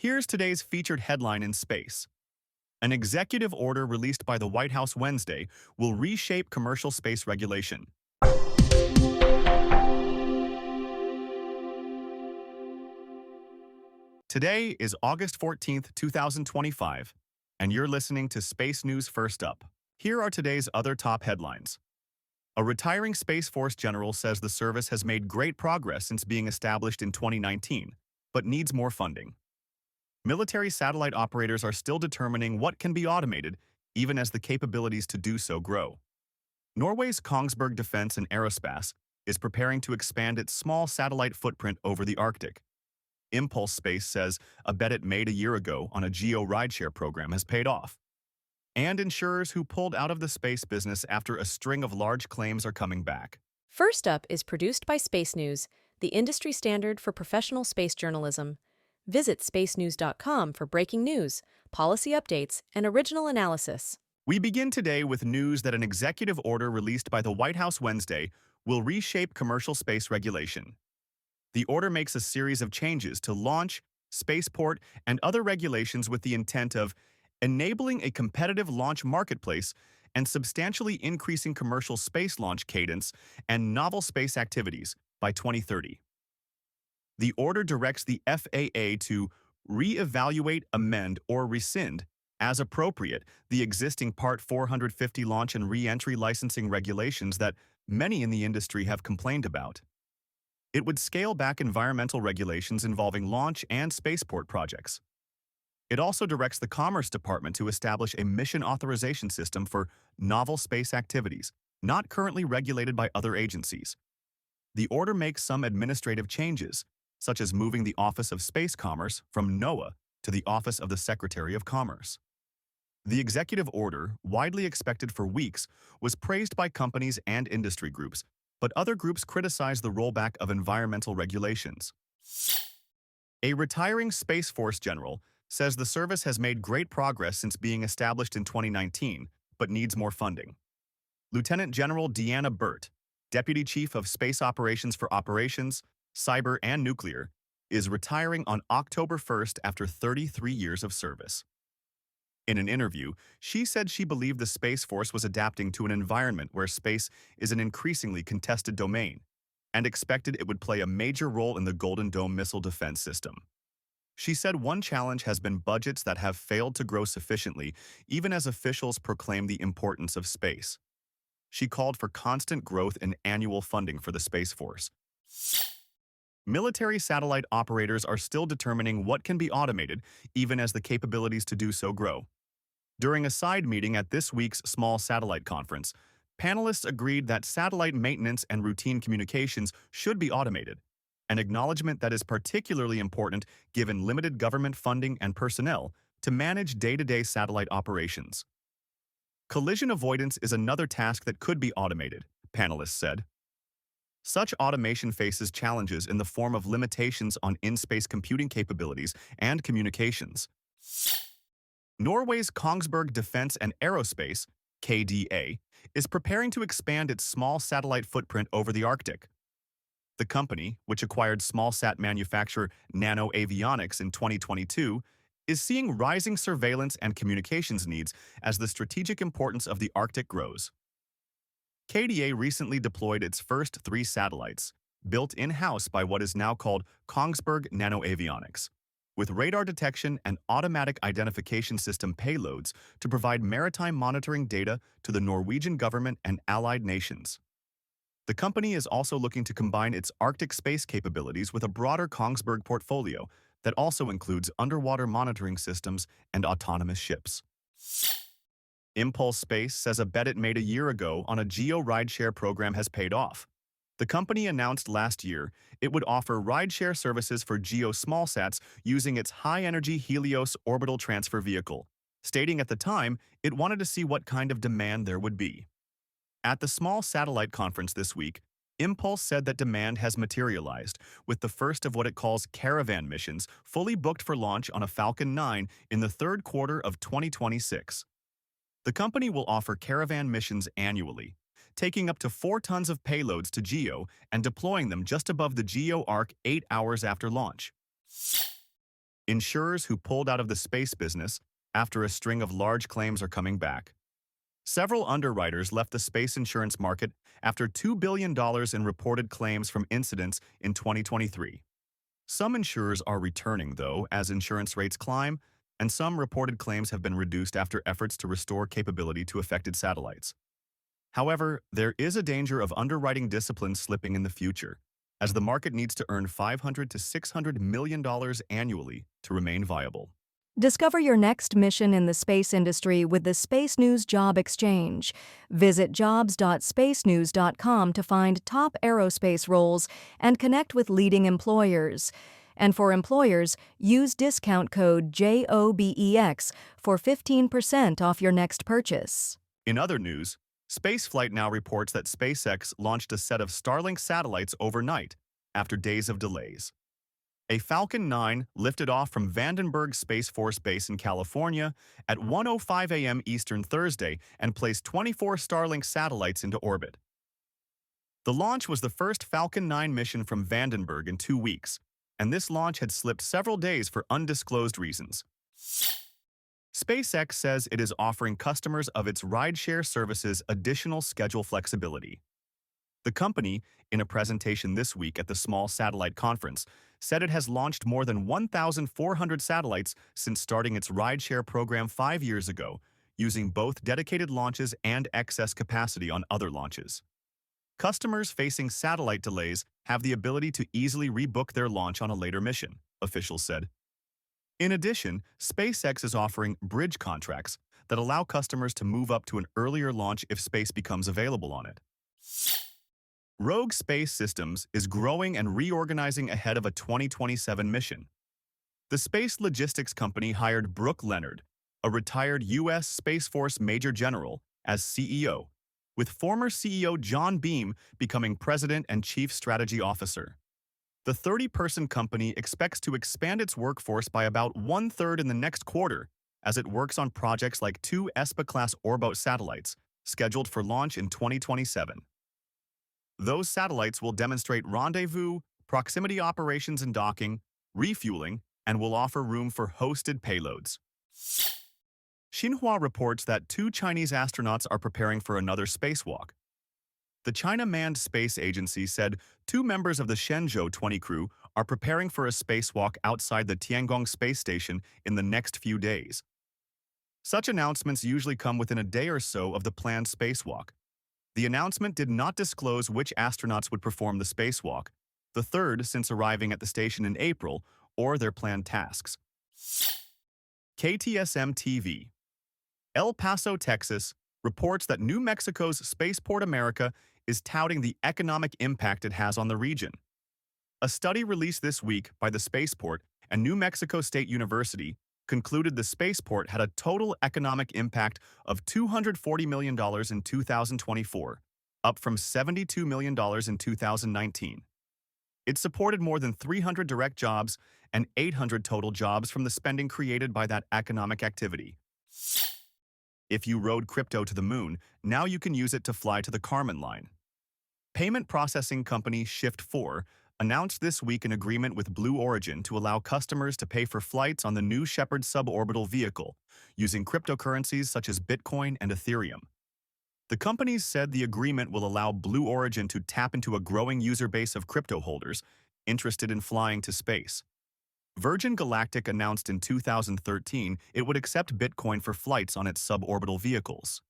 Here's today's featured headline in space. An executive order released by the White House Wednesday will reshape commercial space regulation. Today is August 14th, 2025, and you're listening to Space News First Up. Here are today's other top headlines. A retiring Space Force general says the service has made great progress since being established in 2019, but needs more funding. Military satellite operators are still determining what can be automated, even as the capabilities to do so grow. Norway's Kongsberg Defence and Aerospace is preparing to expand its small satellite footprint over the Arctic. Impulse Space says a bet it made a year ago on a geo rideshare program has paid off. And insurers who pulled out of the space business after a string of large claims are coming back. First Up is produced by Space News, the industry standard for professional space journalism. Visit spacenews.com for breaking news, policy updates, and original analysis. We begin today with news that an executive order released by the White House Wednesday will reshape commercial space regulation. The order makes a series of changes to launch, spaceport, and other regulations with the intent of enabling a competitive launch marketplace and substantially increasing commercial space launch cadence and novel space activities by 2030. The order directs the FAA to re-evaluate, amend, or rescind, as appropriate, the existing Part 450 launch and re-entry licensing regulations that many in the industry have complained about. It would scale back environmental regulations involving launch and spaceport projects. It also directs the Commerce Department to establish a mission authorization system for novel space activities, not currently regulated by other agencies. The order makes some administrative changes, such as moving the Office of Space Commerce from NOAA to the Office of the Secretary of Commerce. The executive order, widely expected for weeks, was praised by companies and industry groups, but other groups criticized the rollback of environmental regulations. A retiring Space Force general says the service has made great progress since being established in 2019, but needs more funding. Lieutenant General Deanna Burt, Deputy Chief of Space Operations for Operations, Cyber, and Nuclear, is retiring on October 1st after 33 years of service. In an interview, she said she believed the Space Force was adapting to an environment where space is an increasingly contested domain, and expected it would play a major role in the Golden Dome missile defense system. She said one challenge has been budgets that have failed to grow sufficiently, even as officials proclaim the importance of space. She called for constant growth in annual funding for the Space Force. Military satellite operators are still determining what can be automated, even as the capabilities to do so grow. During a side meeting at this week's Small Satellite Conference, panelists agreed that satellite maintenance and routine communications should be automated, an acknowledgement that is particularly important given limited government funding and personnel to manage day-to-day satellite operations. Collision avoidance is another task that could be automated, panelists said. Such automation faces challenges in the form of limitations on in-space computing capabilities and communications. Norway's Kongsberg Defence and Aerospace, KDA, is preparing to expand its small satellite footprint over the Arctic. The company, which acquired small-sat manufacturer Nano Avionics in 2022, is seeing rising surveillance and communications needs as the strategic importance of the Arctic grows. KDA recently deployed its first 3 satellites, built in-house by what is now called Kongsberg Nano Avionics, with radar detection and automatic identification system payloads to provide maritime monitoring data to the Norwegian government and allied nations. The company is also looking to combine its Arctic space capabilities with a broader Kongsberg portfolio that also includes underwater monitoring systems and autonomous ships. Impulse Space says a bet it made a year ago on a geo rideshare program has paid off. The company announced last year it would offer rideshare services for geo smallsats using its high-energy Helios orbital transfer vehicle, stating at the time it wanted to see what kind of demand there would be. At the Small Satellite Conference this week, Impulse said that demand has materialized, with the first of what it calls caravan missions fully booked for launch on a Falcon 9 in the third quarter of 2026. The company will offer caravan missions annually, taking up to 4 tons of payloads to GEO and deploying them just above the GEO Arc 8 hours after launch. Insurers who pulled out of the space business after a string of large claims are coming back. Several underwriters left the space insurance market after $2 billion in reported claims from incidents in 2023. Some insurers are returning, though, as insurance rates climb, and some reported claims have been reduced after efforts to restore capability to affected satellites. However, there is a danger of underwriting discipline slipping in the future, as the market needs to earn $500 to $600 million annually to remain viable. Discover your next mission in the space industry with the Space News Job Exchange. Visit jobs.spacenews.com to find top aerospace roles and connect with leading employers. And for employers, use discount code JOBEX for 15% off your next purchase. In other news, Spaceflight now reports that SpaceX launched a set of Starlink satellites overnight after days of delays. A Falcon 9 lifted off from Vandenberg Space Force Base in California at 1:05 a.m. Eastern Thursday and placed 24 Starlink satellites into orbit. The launch was the first Falcon 9 mission from Vandenberg in 2 weeks, and this launch had slipped several days for undisclosed reasons. SpaceX says it is offering customers of its rideshare services additional schedule flexibility. The company, in a presentation this week at the Small Satellite Conference, said it has launched more than 1,400 satellites since starting its rideshare program 5 years ago, using both dedicated launches and excess capacity on other launches. Customers facing satellite delays have the ability to easily rebook their launch on a later mission, officials said. In addition, SpaceX is offering bridge contracts that allow customers to move up to an earlier launch if space becomes available on it. Rogue Space Systems is growing and reorganizing ahead of a 2027 mission. The space logistics company hired Brooke Leonard, a retired U.S. Space Force Major General, as CEO, with former CEO John Beam becoming President and Chief Strategy Officer. The 30-person company expects to expand its workforce by about one-third in the next quarter as it works on projects like 2 ESPA-class Orbital satellites, scheduled for launch in 2027. Those satellites will demonstrate rendezvous, proximity operations and docking, refueling, and will offer room for hosted payloads. Xinhua reports that 2 Chinese astronauts are preparing for another spacewalk. The China Manned Space Agency said 2 members of the Shenzhou 20 crew are preparing for a spacewalk outside the Tiangong space station in the next few days. Such announcements usually come within a day or so of the planned spacewalk. The announcement did not disclose which astronauts would perform the spacewalk, the third since arriving at the station in April, or their planned tasks. KTSM-TV. El Paso, Texas, reports that New Mexico's Spaceport America is touting the economic impact it has on the region. A study released this week by the Spaceport and New Mexico State University concluded the spaceport had a total economic impact of $240 million in 2024, up from $72 million in 2019. It supported more than 300 direct jobs and 800 total jobs from the spending created by that economic activity. If you rode crypto to the moon, now you can use it to fly to the Kármán line. Payment processing company Shift4 announced this week an agreement with Blue Origin to allow customers to pay for flights on the New Shepard suborbital vehicle using cryptocurrencies such as Bitcoin and Ethereum. The companies said the agreement will allow Blue Origin to tap into a growing user base of crypto holders interested in flying to space. Virgin Galactic announced in 2013 it would accept Bitcoin for flights on its suborbital vehicles.